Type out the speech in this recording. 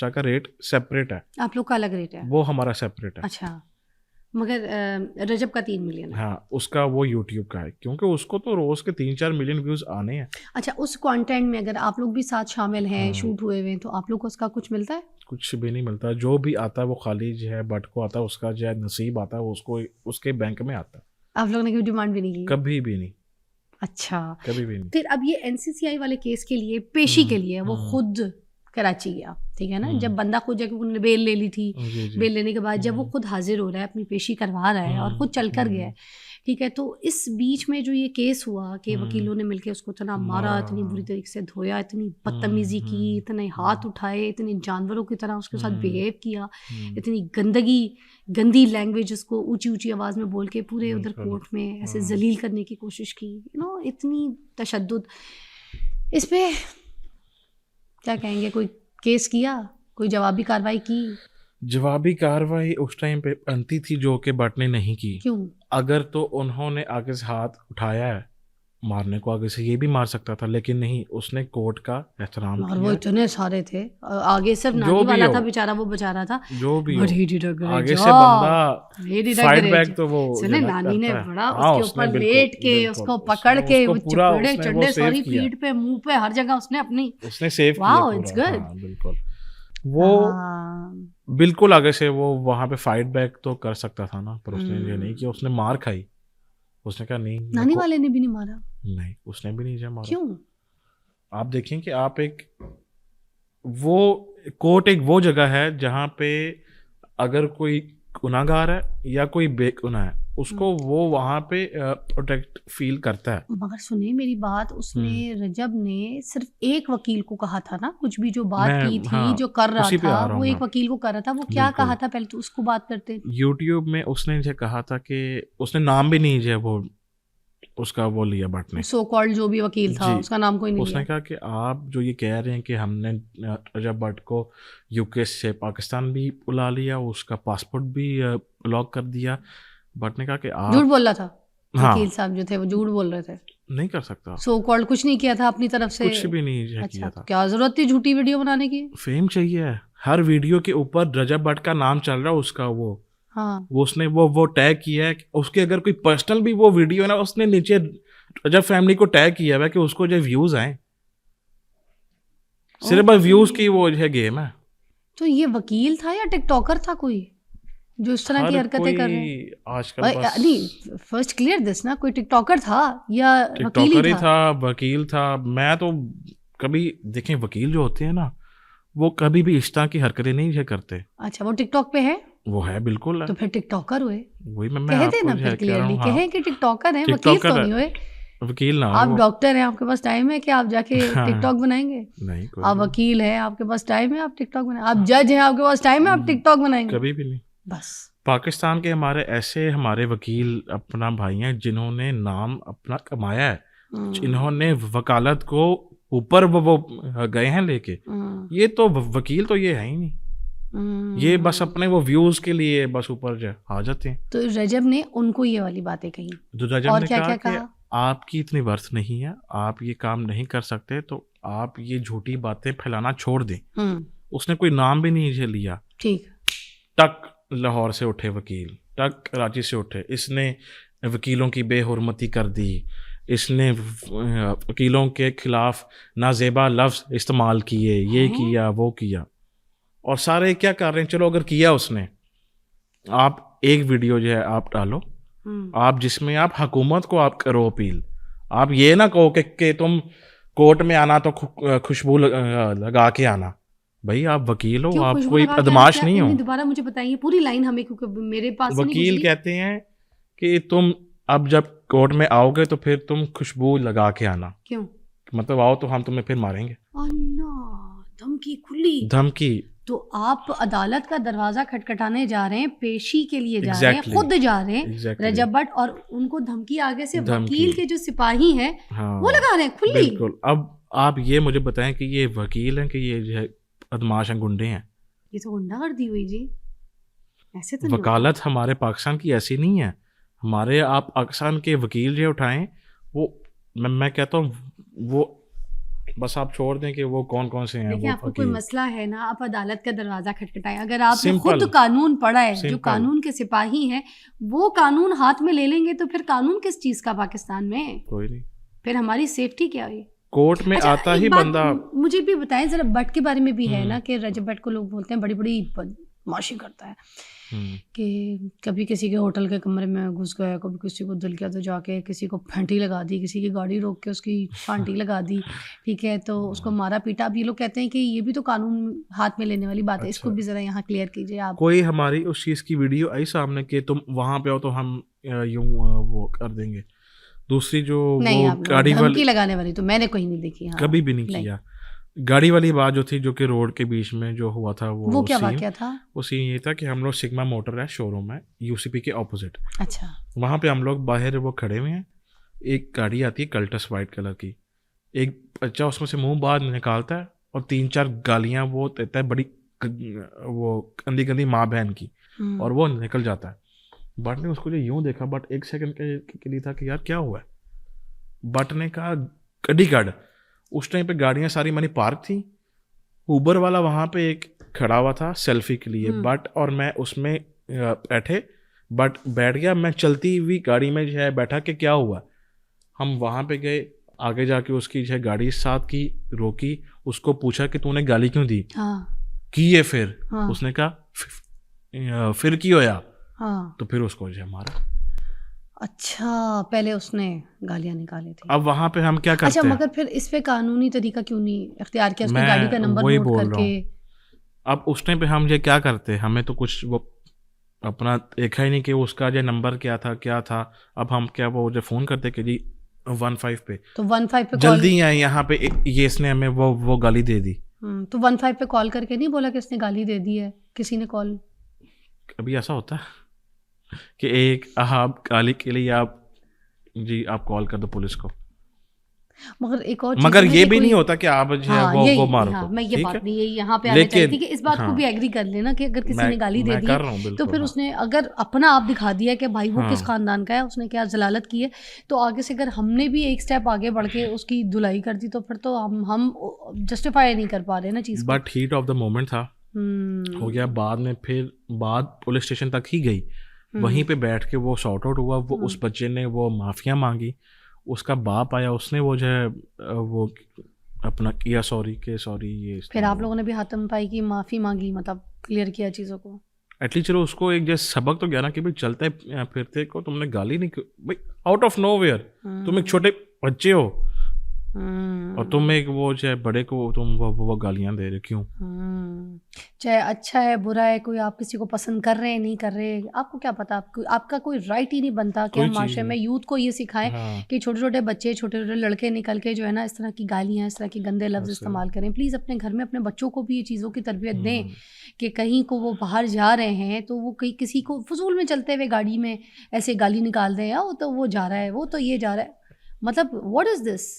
Insta का rate separate है, आप लोग का अलग रेट है? वो हमारा सेपरेट है। अच्छा, मगर रजब का 3 मिलियन है। हाँ, उसका वो यूट्यूब का है, क्योंकि उसको तो रोज के 3-4 मिलियन व्यूज आने हैं। अच्छा, उस कंटेंट में अगर आप लोग भी साथ शामिल हैं, हाँ, शूट हुए हुए हैं, तो आप लोग को उसका कुछ मिलता है? कुछ भी नहीं मिलता। जो भी आता है वो खाली जो है बट को आता है, उसका जो है नसीब आता है, वो उसको उसके बैंक में आता है। आप लोगों ने कोई डिमांड भी नहीं की? कभी भी नहीं, अच्छा, कभी भी नहीं। फिर अब ये एनसीसीआई वाले केस के लिए पेशी के लिए वो हम्म, खुद कराची गया, ठीक है ना? हम्म, जब बंदा खुद जाके उन्होंने बेल ले ली थी, जी जी, बेल लेने के बाद जब वो खुद हाजिर हो रहा है, अपनी पेशी करवा रहा है और खुद चल कर गया है, ठीक है, तो इस बीच में जो ये केस हुआ कि वकीलों ने मिलके उसको इतना मारा, इतनी बुरी तरीके से धोया, इतनी बदतमीजी की, इतने हाथ उठाए, इतने जानवरों की तरह उसके साथ बिहेव किया, इतनी गंदी लैंग्वेज उसको ऊंची ऊंची आवाज़ में बोल के पूरे उधर कोर्ट में ऐसे जलील करने की कोशिश की, इतनी तशद्दुद। इस पे क्या कहेंगे? कोई केस किया, कोई जवाबी कार्रवाई की? जवाबी कार्रवाई उस टाइम पे बनती थी जो कि बट ने नहीं की। क्यों? अगर तो उन्होंने आगे से हाथ उठाया है मारने को, आगे से ये भी मार सकता था, लेकिन नहीं, उसने कोर्ट का एहतराम और वो किया। इतने सारे थे, आगे सिर्फ जो नानी भी वाला हो, था बेचारा, वो बचा रहा था। जो भी But हो, he did a great आगे से job. बंदा He did a fight great back job. तो वो सुने जनक नानी ने करता है। बड़ा हाँ, उसके उसने ऊपर बिल्कुल लेट के बिल्कुल उसको पकड़ के उसको वो पूरा चपेड़े उसने वो चंडे सेव सॉरी किया, पीठ पे, मुंह पे, हर जगह उसने अपनी। उसने सेव किया वाओ, इट्स पूरा। गुड। हाँ बिल्कुल, वो हाँ, बिल्कुल आगे से वो वहां पे फाइट बैक तो कर सकता था ना, पर उसने ये नहीं किया। उसने मार खाई, उसने कहा नहीं मेरे नानी को, वाले ने भी नहीं मारा? नहीं उसने भी नहीं जा मारा। क्यों? आप देखें कि आप एक वो कोर्ट एक वो जगह है जहाँ पे अगर कोई गुनाहगार है या कोई बेगुनाह है, उसको वो वहाँ पे प्रोटेक्ट फील करता है। मगर सुनिए मेरी बात, उसने रजब ने सिर्फ एक वकील को कहा था ना, कुछ भी जो बात की मैं थी, हाँ, जो कर रहा उसी पे था आ रहा वो हूँ मैं। एक वकील को कर रहा था, वो क्या बिल्कुल, कहा था पहले तो उसको बात करते हैं। यूट्यूब में उसने जो कहा था कि उसने नाम भी नहीं जो वो उसका वो लिया बट ने, सो कॉल्ड जो भी वकील था जी, उसका नाम कोई नहीं उसने लिया। कहा कि आप जो ये कह रहे हैं कि हमने रजब भट्ट को यूके से पाकिस्तान भी बुला लिया, उसका पासपोर्ट भी ब्लॉक कर दिया, भट्ट ने कहा कि झूठ आप बोल रहा था हाँ वकील साहब जो थे, वो झूठ बोल रहे थे। नहीं कर सकता, सो कॉल्ड कुछ नहीं किया था अपनी तरफ से। कुछ भी नहीं जो है अच्छा, किया तो था। क्या जरूरत थी झूठी वीडियो बनाने की? फेम चाहिए, हर वीडियो के ऊपर रजब भट्ट का नाम चल रहा है, उसका हाँ, वो उसने वो टैग किया है। उसके अगर कोई पर्सनल भी वो वीडियो है ना, उसने नीचे रजब फैमिली को टैग किया हुआ है कि उसको जो व्यूज आए, सिर्फ व्यूज की वो जो है गेम है। तो ये वकील था या टिकटॉकर था कोई जो इस तरह की हर हरकतें कर रहे हैं? कोई आजकल बस नहीं, फर्स्ट क्लियर दिस ना, कोई टिकटॉकर था या वकील टिकटॉकर ही ही था? था, वकील था। मैं तो कभी देखें, वकील जो होते हैं ना, वो कभी भी इस तरह की हरकतें नहीं जो करते। अच्छा, वो टिकटॉक पे है वो है, बिल्कुल है। तो फिर टिकटॉकर हुए। वही मैं कह आपको देना जो फिर है कह रहा क्लियरली, हूँ। हाँ, कहें कि टिकटॉकर हैं, वकील टिकटॉकर तो है, नहीं हुए। वकील ना हो आप वो। डॉक्टर हैं, आपके पास टाइम है कि आप जाके हाँ, टिकटॉक बनाएंगे? नहीं कोई आप नहीं, वकील हैं, आपके पास टाइम है आप टिकटॉक बनाएंगे? आप जज हैं, आपके पास टाइम है आप टिकटॉक बनाएंगे? कभी भी नहीं। बस। पाकिस्तान के हमारे ऐसे हमारे वकील अपना भाई हैं जिन्होंने नाम अपना कमाया है, इन्होंने वकालत को ऊपर वो गए हैं लेके। ये तो वकील तो ये है ही नहीं, ये बस अपने वो व्यूज के लिए बस ऊपर जो आ जाते हैं। तो रजब ने उनको ये वाली बातें कही तो रजब और ने क्या कहा क्या कि कहा? आपकी इतनी वर्थ नहीं है, आप ये काम नहीं कर सकते, तो आप ये झूठी बातें फैलाना छोड़ दें। उसने कोई नाम भी नहीं लिया। ठीक, टक लाहौर से उठे वकील, टक कराची से उठे, इसने वकीलों की बेहुरमती कर दी, इसने वकीलों के खिलाफ नाजेबा लफ्ज इस्तेमाल किए, ये किया वो किया। और सारे क्या कर रहे हैं, चलो अगर किया उसने, आप एक वीडियो जो है आप डालो, आप जिसमें आप हुकूमत को आप करो अपील। आप ये ना कहो कि तुम कोर्ट में आना तो खुशबू लगा के आना। भाई आप वकील हो, आप कोई बदमाश नहीं हो। दोबारा मुझे बताइए पूरी लाइन हमें, क्योंकि मेरे पास वकील कहते हैं कि तुम अब जब कोर्ट में आओगे तो फिर तुम खुशबू लगा के आना। क्यों? मतलब आओ तो हम तुम्हें फिर मारेंगे। धमकी खुली, धमकी। तो आप अदालत का दरवाजा खटखटाने जा रहे हैं, पेशी के लिए जा रहे हैं, खुद जा रहे हैं रजब भट्ट, और उनको धमकी आगे से वकील के जो सिपाही हैं वो लगा रहे हैं खुली। बिल्कुल। अब आप ये मुझे बताएं कि ये वकील हैं कि ये जो है बदमाश हैं, गुंडे हैं? ये तो गुंडागर्दी हुई जी, ऐसे तो वकालत हमारे पाकिस्तान की ऐसी नहीं है। हमारे आप पाकिस्तान के वकील जो उठाएं, वो मैं कहता हूँ वो बस आप छोड़ दें कि वो कौन कौन से हैं देखिए वो आपको कोई वकील। मसला है ना, आप अदालत का दरवाजा खटखटाएं। अगर आपने सिंपल खुद कानून पढ़ा है, जो सिंपल कानून के सिपाही हैं वो कानून हाथ में ले लेंगे तो फिर कानून किस चीज का पाकिस्तान में? कोई नहीं, फिर हमारी सेफ्टी क्या हुई? कोर्ट में अच्छा, आता एक ही बात बंदा। मुझे भी बताएं जरा, बट के बारे में भी है ना कि रजब बट को लोग बोलते हैं बड़ी बड़ी बदमाशी करता है कि कभी किसी के होटल के कमरे में घुस गया, कभी किसी को दिल किया तो जाके किसी को फंटी लगा दी, किसी की गाड़ी रोक के उसकी फांटी लगा दी, ठीक है, तो उसको मारा पीटा। अब ये लोग कहते हैं कि ये भी तो कानून हाथ में लेने वाली बात है। इसको भी ज़रा यहाँ क्लियर कीजिए आप। कोई हमारी उस चीज़ की वीडियो आई सामने कि तुम वहाँ पे हो तो हम यूं वो कर देंगे। दूसरी जो नहीं, वो आप गाड़ी धमकी वाली लगाने वाली तो मैंने कहीं नहीं देखी। हाँ, कभी भी नहीं किया। गाड़ी वाली बात जो थी, जो कि रोड के बीच में जो हुआ था, वो क्या वाकया था? वो सीन ये था कि हम लोग सिग्मा मोटर है शोरूम है यूसीपी के ऑपोजिट, अच्छा, वहाँ पे हम लोग बाहर वो खड़े हुए हैं। एक गाड़ी आती है कल्टस वाइट कलर की, एक बच्चा उसमें से मुंह बाहर निकालता है और 3-4 गालियाँ वो देता है, बड़ी वो गंदी गंदी माँ बहन की, और वो निकल जाता है। बट ने उसको जो यूं देखा, बट एक सेकंड के लिए था कि यार क्या हुआ है। बट ने कहा गड्डी काट। उस टाइम पे गाड़ियां सारी मैंने पार्क थी, ऊबर वाला वहाँ पे एक खड़ा हुआ था सेल्फी के लिए, बट और मैं उसमें बैठे, बट बैठ गया मैं चलती हुई गाड़ी में जो है बैठा कि क्या हुआ। हम वहाँ पे गए, आगे जाके उसकी जो है गाड़ी साथ की रोकी, उसको पूछा कि तूने गाली क्यों दी? की है फिर? उसने कहा फिर की होया? तो फिर उसको जो है मारा। अच्छा, पहले उसने गालियां निकाली थी। अब वहाँ पे हम क्या करते अच्छा, हैं? मगर फिर इस पे कानूनी तरीका क्यों नहीं इख्तियार किया? उसने मैं गाड़ी का नंबर वही नोट बोल रहा करके। अब उस टाइम पे हम ये क्या करते, हमें तो कुछ वो अपना देखा ही नहीं कि उसका जो नंबर क्या था। अब हम क्या वो जो फ़ोन करते कि जी 15 पे, तो 15 पे जल्दी आए यहाँ पे, ये इसने हमें वो गाली दे दी। तो 15 पे कॉल करके नहीं बोला कि इसने गाली दे दी है? किसी ने कॉल? अभी ऐसा होता है कि एक आप गाली के लिए आप कॉल कर दो पुलिस को, मगर एक और चीज़ मगर है ना ये कि भी कोई- नहीं होता कि आप जो है हाँ, वो मारो। हाँ, मैं ये ठीक बात है? नहीं, ये यहाँ पे आना चाहिए थी कि इस बात को हाँ, भी एग्री कर लेना कि अगर किसी ने गाली दे मैं दी कर रहा हूँ तो बिल्कुल। फिर हाँ। उसने अगर अपना आप दिखा दिया कि भाई वो किस हाँ। खानदान का है, उसने क्या जलालत की है, तो आगे से अगर हमने भी एक स्टेप आगे बढ़ के उसकी धुलाई कर दी तो फिर तो हम जस्टिफाई नहीं कर पा रहे ना चीज़ को। But heat of the moment था, हो गया। बाद में फिर बात पुलिस स्टेशन तक ही गई, वहीं पे बैठ के वो सॉर्ट आउट हुआ। वो उस बच्चे ने वो माफिया मांगी, उसका बाप आया, उसने वो जो है वो अपना किया सॉरी ये फिर आप लोगों ने भी हाथम पाई की माफ़ी मांगी, मतलब क्लियर किया चीज़ों को। एटलीस्ट चलो उसको एक जैसे सबक तो गया ना कि भाई चलते फिरते को तुमने गाली नहीं भाई, आउट ऑफ नोवेयर तुम एक छोटे बच्चे हो और तुम एक वो जो है बड़े को तुम वो गालियां दे रहे, क्यों? चाहे अच्छा है बुरा है, कोई आप किसी को पसंद कर रहे हैं नहीं कर रहे, आपको क्या पता? आपका कोई राइट ही नहीं बनता कि हम माशरे में यूथ को ये सिखाएं कि छोटे छोटे बच्चे, छोटे छोटे लड़के निकल के जो है ना इस तरह की गालियां, इस तरह के गंदे लफ्ज इस्तेमाल करें। प्लीज़ अपने घर में अपने बच्चों को भी ये चीज़ों की तरबियत दें कि कहीं को वो बाहर जा रहे हैं तो वो कहीं किसी को फजूल में चलते हुए गाड़ी में ऐसे गाली निकाल दें, या वो तो वो जा रहा है, वो तो ये जा रहा है, मतलब व्हाट इज़ दिस?